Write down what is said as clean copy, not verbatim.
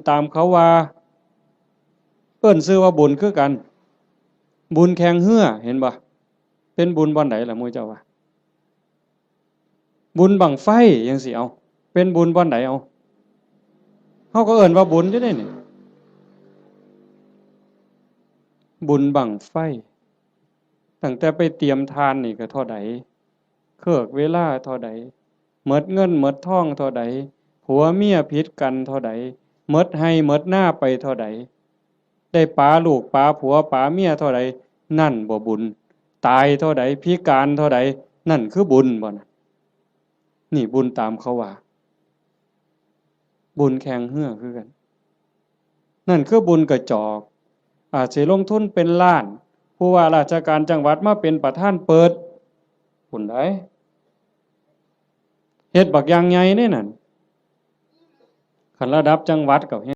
ตามเขาว่าเอิ้นชื่อว่าบุญคือกันบุญแข่งเหือเห็นบ่เป็นบุญบ่อนไหนล่ะหมู่เจ้าว่าบุญบั้งไฟจังสิเอาเป็นบุญบ่อนไหนเอาเฮาก็เอิ้นว่าบุญอยู่เด้นี่บุญบั้งไฟตั้งแต่ไปเตรียมทานนี่ก็เท่าใดเคิกเวลาเท่าใดหมดเงินหมดทองเท่าใดผัวเมียผิดกันเท่าใดหมดให้หมดหน้าไปเท่าใดได้ปาลูกปาผัวปาเมียเท่าใดนั่นบ่บุญตายเท่าใดพิการเท่าใดนั่นคือบุญบ่นะนี่บุญตามเขาว่าบุญแข่งเหือคือกันนั่นคือบุญกระจอกอาจสิลงทุนเป็นล้านผู้ว่าราชการจังหวัดมาเป็นประธานเปิดบุญใดเฮ็ดบักอย่างใหญ่นี่นั่นคันระดับจังหวัดก็